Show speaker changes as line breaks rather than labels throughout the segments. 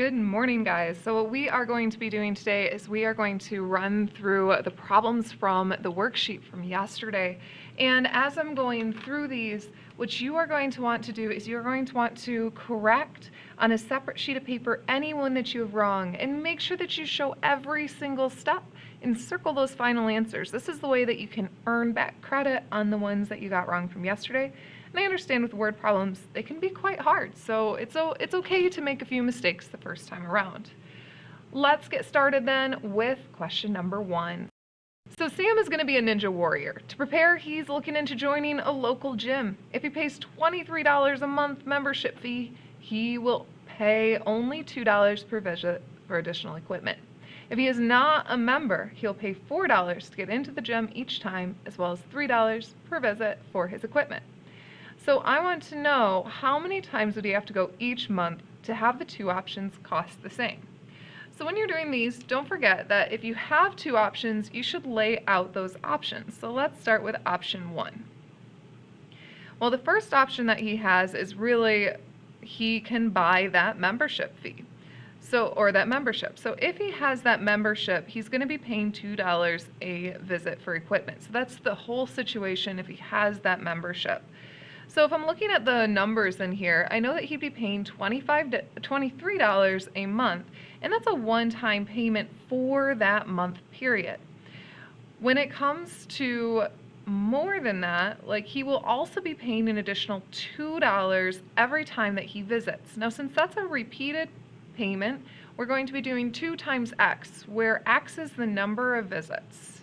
Good morning, guys. So what we are going to be doing today is we are going to run through the problems from the worksheet from yesterday. And as I'm going through these, what you are going to want to do is you're going to want to correct on a separate sheet of paper any one that you have wrong, and make sure that you show every single step and circle those final answers. This is the way that you can earn back credit on the ones that you got wrong from yesterday. And I understand with word problems, they can be quite hard, so it's okay to make a few mistakes the first time around. Let's get started then with question number 1. So Sam is going to be a ninja warrior. To prepare, he's looking into joining a local gym. If he pays $23 a month membership fee, he will pay only $2 per visit for additional equipment. If he is not a member, he'll pay $4 to get into the gym each time, as well as $3 per visit for his equipment. So I want to know how many times would he have to go each month to have the two options cost the same. So when you're doing these, don't forget that if you have two options, you should lay out those options. So let's start with option 1. Well, the first option that he has is really he can buy that membership fee. Or that membership. So if he has that membership, he's going to be paying $2 a visit for equipment. So that's the whole situation if he has that membership. So if I'm looking at the numbers in here, I know that he'd be paying $23 a month, and that's a one-time payment for that month period. When it comes to more than that, like, he will also be paying an additional $2 every time that he visits. Now, since that's a repeated payment, we're going to be doing 2 times X, where X is the number of visits.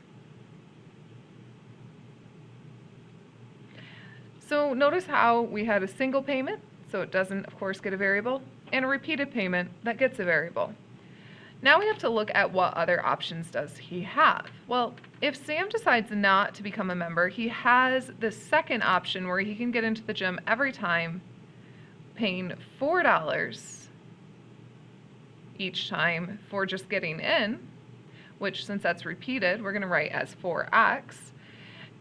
So notice how we had a single payment, so it doesn't, of course, get a variable, and a repeated payment that gets a variable. Now we have to look at what other options does he have. Well, if Sam decides not to become a member, he has the second option where he can get into the gym every time, paying $4 each time for just getting in, which, since that's repeated, we're going to write as 4x,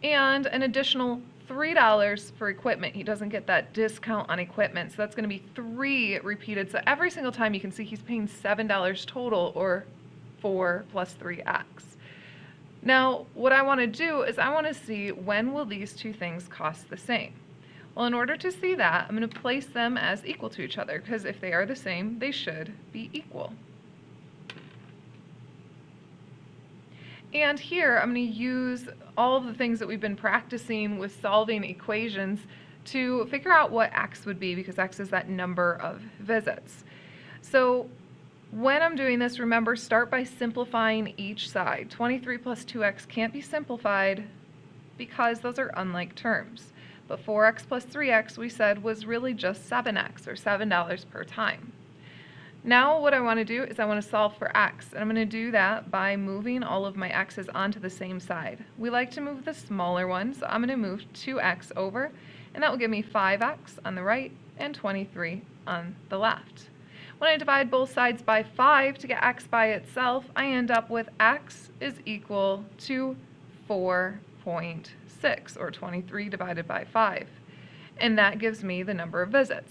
and an additional $3 for equipment. He doesn't get that discount on equipment, so that's going to be 3 repeated. So every single time you can see he's paying $7 total, or 4 plus 3x. Now, what I want to do is I want to see when will these two things cost the same. Well, in order to see that, I'm going to place them as equal to each other, because if they are the same, they should be equal. And here I'm going to use all of the things that we've been practicing with solving equations to figure out what x would be, because x is that number of visits. So when I'm doing this, remember, start by simplifying each side. 23 plus 2x can't be simplified because those are unlike terms. But 4x plus 3x, we said, was really just 7x, or $7 per time. Now what I want to do is I want to solve for x, and I'm going to do that by moving all of my x's onto the same side. We like to move the smaller one, so I'm going to move 2x over, and that will give me 5x on the right and 23 on the left. When I divide both sides by 5 to get x by itself, I end up with x is equal to 4.6, or 23 divided by 5. And that gives me the number of visits.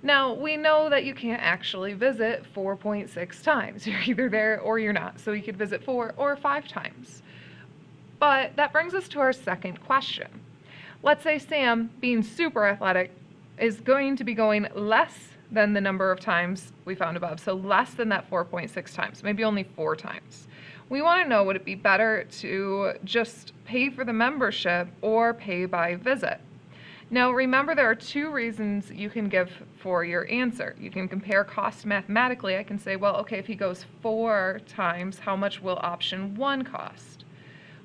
Now, we know that you can't actually visit 4.6 times. You're either there or you're not. So you could visit 4 or 5 times. But that brings us to our second question. Let's say Sam, being super athletic, is going to be going less than the number of times we found above. So less than that 4.6 times, maybe only 4 times. We want to know, would it be better to just pay for the membership or pay by visit? Now remember, there are 2 reasons you can give for your answer. You can compare cost mathematically. I can say, well, okay, if he goes 4 times, how much will option 1 cost?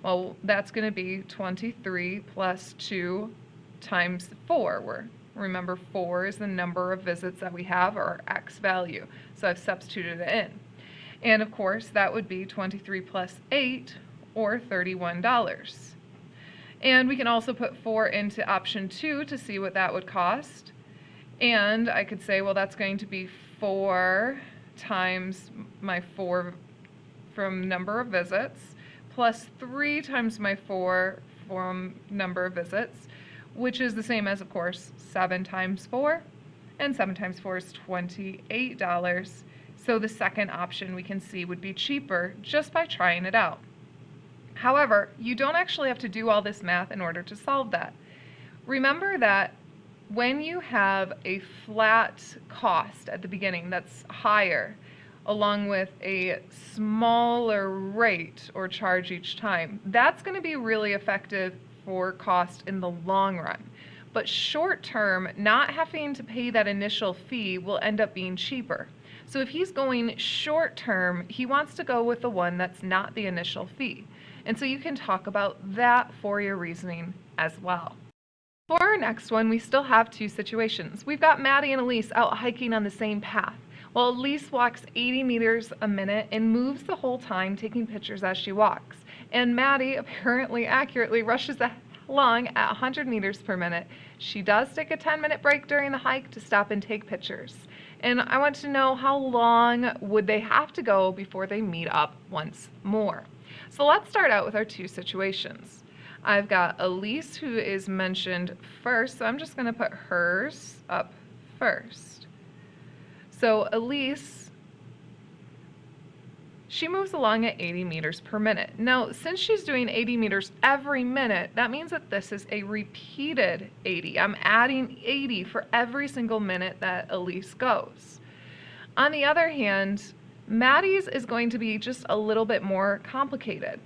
Well, that's going to be 23 plus 2 times 4, where, remember, 4 is the number of visits that we have, or x value. So I've substituted it in. And of course, that would be 23 plus 8, or $31. And we can also put 4 into option 2 to see what that would cost. And I could say, well, that's going to be 4 times my 4 from number of visits, plus 3 times my 4 from number of visits, which is the same as, of course, 7 times 4. And 7 times 4 is $28. So the second option we can see would be cheaper just by trying it out. However, you don't actually have to do all this math in order to solve that. Remember that when you have a flat cost at the beginning that's higher, along with a smaller rate or charge each time, that's going to be really effective for cost in the long run. But short term, not having to pay that initial fee will end up being cheaper. So if he's going short term, he wants to go with the one that's not the initial fee. And so you can talk about that for your reasoning as well. For our next one, we still have two situations. We've got Maddie and Elise out hiking on the same path. Well, Elise walks 80 meters a minute and moves the whole time, taking pictures as she walks. And Maddie apparently accurately rushes along at 100 meters per minute. She does take a 10-minute break during the hike to stop and take pictures. And I want to know, how long would they have to go before they meet up once more? So let's start out with our two situations. I've got Elise, who is mentioned first, so I'm just going to put hers up first. So Elise, she moves along at 80 meters per minute. Now, since she's doing 80 meters every minute, that means that this is a repeated 80. I'm adding 80 for every single minute that Elise goes. On the other hand, Maddie's is going to be just a little bit more complicated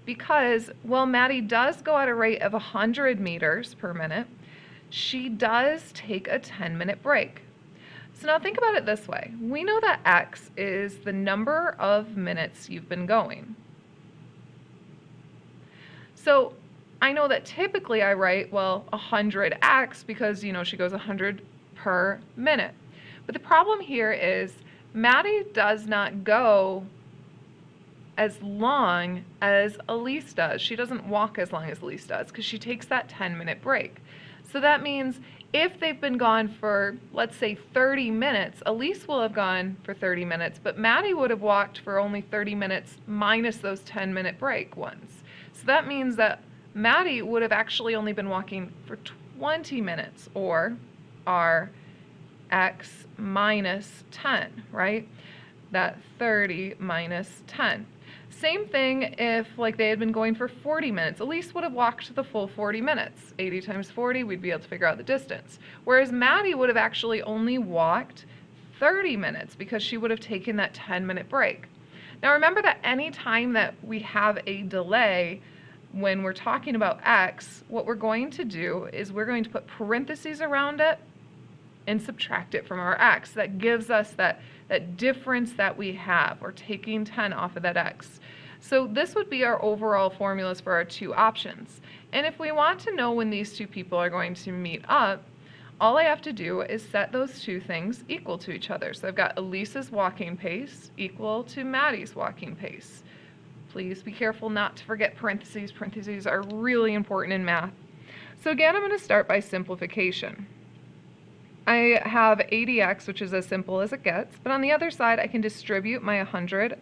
because, while Maddie does go at a rate of 100 meters per minute, she does take a 10-minute break. So now think about it this way. We know that x is the number of minutes you've been going. So I know that typically I write, well, 100x because, she goes 100 per minute. But the problem here is Maddie does not go as long as Elise does. She doesn't walk as long as Elise does because she takes that 10-minute break. So that means if they've been gone for, let's say, 30 minutes, Elise will have gone for 30 minutes, but Maddie would have walked for only 30 minutes minus those 10-minute break ones. So that means that Maddie would have actually only been walking for 20 minutes, or our x minus 10, right? That 30 minus 10. Same thing if they had been going for 40 minutes. Elise would have walked the full 40 minutes. 80 times 40, we'd be able to figure out the distance. Whereas Maddie would have actually only walked 30 minutes because she would have taken that 10-minute break. Now remember that any time that we have a delay when we're talking about x, what we're going to do is we're going to put parentheses around it and subtract it from our x. That gives us that difference that we have. We're taking 10 off of that x. So this would be our overall formulas for our two options. And if we want to know when these two people are going to meet up, all I have to do is set those two things equal to each other. So I've got Elise's walking pace equal to Maddie's walking pace. Please be careful not to forget parentheses. Parentheses are really important in math. So again, I'm going to start by simplification. I have 80x, which is as simple as it gets, but on the other side I can distribute my 100.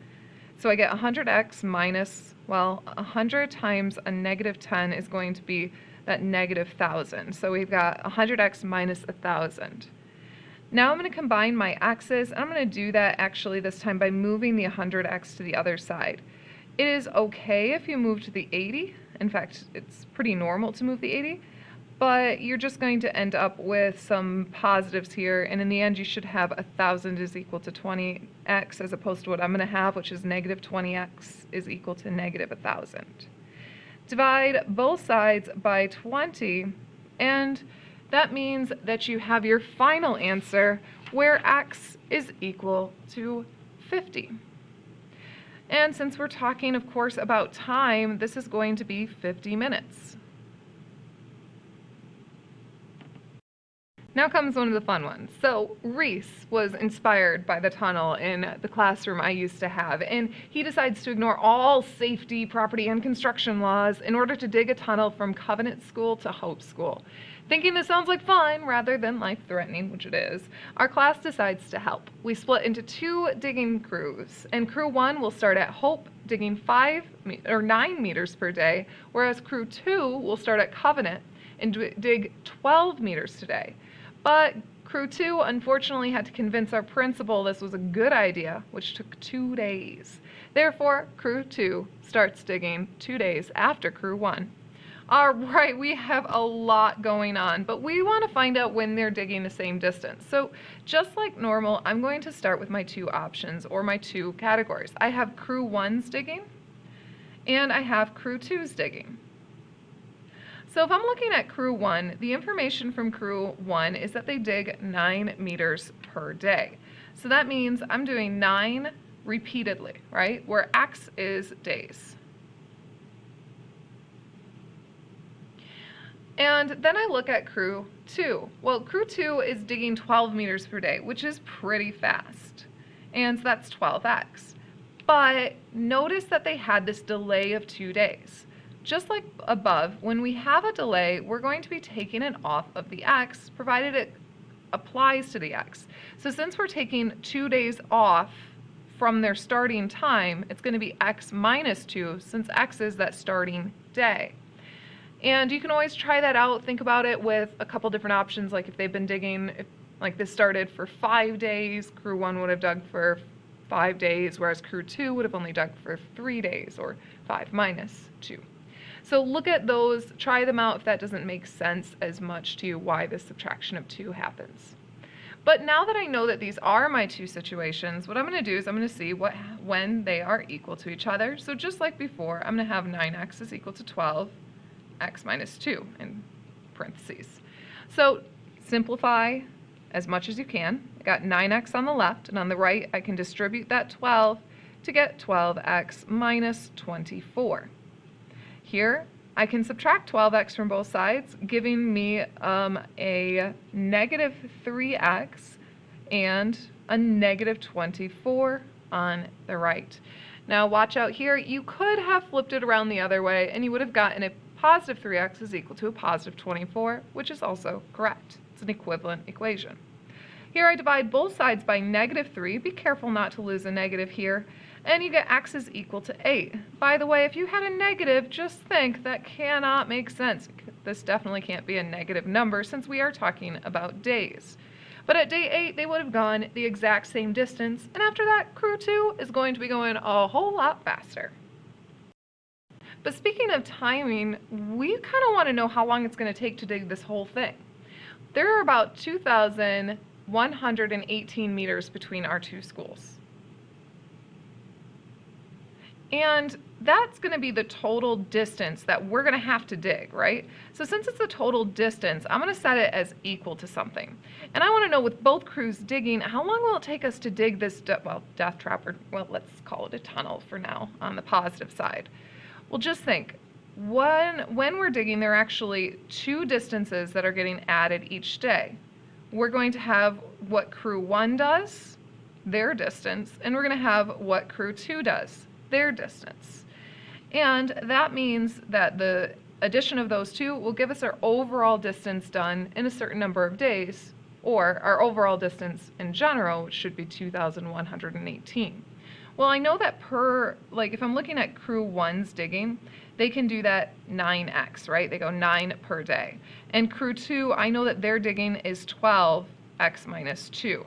So I get 100x minus, 100 times a negative 10 is going to be that negative 1,000. So we've got 100x minus 1,000. Now I'm going to combine my x's, and I'm going to do that actually this time by moving the 100x to the other side. It is okay if you move to the 80. In fact, it's pretty normal to move the 80. But you're just going to end up with some positives here, and in the end you should have 1,000 is equal to 20x as opposed to what I'm going to have, which is negative 20x is equal to negative 1,000. Divide both sides by 20, and that means that you have your final answer where x is equal to 50. And since we're talking, of course, about time, this is going to be 50 minutes. Now comes one of the fun ones. So Reese was inspired by the tunnel in the classroom I used to have, and he decides to ignore all safety, property, and construction laws in order to dig a tunnel from Covenant School to Hope School. Thinking this sounds like fun rather than life-threatening, which it is, our class decides to help. We split into two digging crews, and crew 1 will start at Hope digging 9 meters per day, whereas crew 2 will start at Covenant and dig 12 meters today. But Crew 2 unfortunately had to convince our principal this was a good idea, which took 2 days. Therefore, Crew 2 starts digging 2 days after Crew 1. All right, we have a lot going on, but we want to find out when they're digging the same distance. So just like normal, I'm going to start with my 2 options, or my 2 categories. I have Crew 1's digging, and I have Crew 2's digging. So if I'm looking at Crew 1, the information from Crew 1 is that they dig 9 meters per day. So that means I'm doing 9 repeatedly, right? Where X is days. And then I look at Crew 2. Well, Crew 2 is digging 12 meters per day, which is pretty fast. And so that's 12x. But notice that they had this delay of 2 days. Just like above, when we have a delay, we're going to be taking it off of the x, provided it applies to the x. So since we're taking 2 days off from their starting time, it's going to be x minus 2, since x is that starting day. And you can always try that out. Think about it with a couple different options, like if they've been digging, like this started for 5 days, Crew 1 would have dug for 5 days, whereas Crew 2 would have only dug for 3 days, or 5 minus 2. So look at those, try them out if that doesn't make sense as much to you why this subtraction of 2 happens. But now that I know that these are my 2 situations, what I'm going to do is I'm going to see when they are equal to each other. So just like before, I'm going to have 9x is equal to 12, x minus 2 in parentheses. So simplify as much as you can. I got 9x on the left, and on the right I can distribute that 12 to get 12x minus 24. Here, I can subtract 12x from both sides, giving me a negative 3x and a negative 24 on the right. Now watch out here, you could have flipped it around the other way and you would have gotten a positive 3x is equal to a positive 24, which is also correct. It's an equivalent equation. Here I divide both sides by negative 3. Be careful not to lose a negative here. And you get x is equal to 8. By the way, if you had a negative, just think that cannot make sense. This definitely can't be a negative number since we are talking about days. But at day 8, they would have gone the exact same distance, and after that, Crew 2 is going to be going a whole lot faster. But speaking of timing, we kind of want to know how long it's going to take to dig this whole thing. There are about 2,118 meters between our 2 schools. And that's going to be the total distance that we're going to have to dig, right? So since it's the total distance, I'm going to set it as equal to something. And I want to know, with both crews digging, how long will it take us to dig this, death trap, or, well, let's call it a tunnel for now on the positive side. Well, just think, when we're digging, there are actually 2 distances that are getting added each day. We're going to have what Crew 1 does, their distance, and we're going to have what Crew 2 does, their distance. And that means that the addition of those 2 will give us our overall distance done in a certain number of days, or our overall distance in general, which should be 2,118. Well, I know that if I'm looking at Crew 1's digging, they can do that 9x, right? They go 9 per day. And Crew 2, I know that their digging is 12x minus 2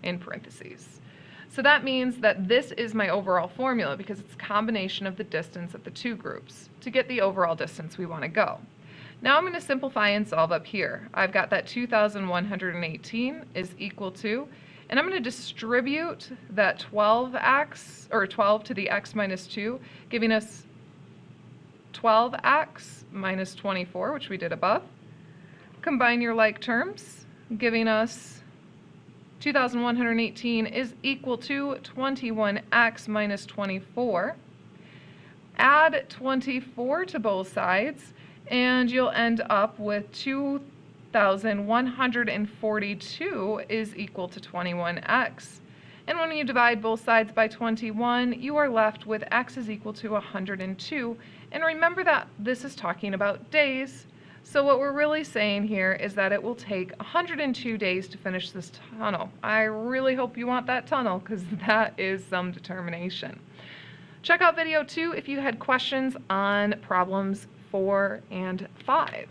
in parentheses. So that means that this is my overall formula because it's a combination of the distance of the 2 groups to get the overall distance we want to go. Now I'm going to simplify and solve up here. I've got that 2,118 is equal to, and I'm going to distribute that 12x, or 12 to the x minus 2, giving us 12x minus 24, which we did above. Combine your like terms, giving us 2,118 is equal to 21x minus 24. Add 24 to both sides, and you'll end up with 2,142 is equal to 21x. And when you divide both sides by 21, you are left with x is equal to 102. And remember that this is talking about days. So what we're really saying here is that it will take 102 days to finish this tunnel. I really hope you want that tunnel because that is some determination. Check out video 2 if you had questions on problems 4 and 5.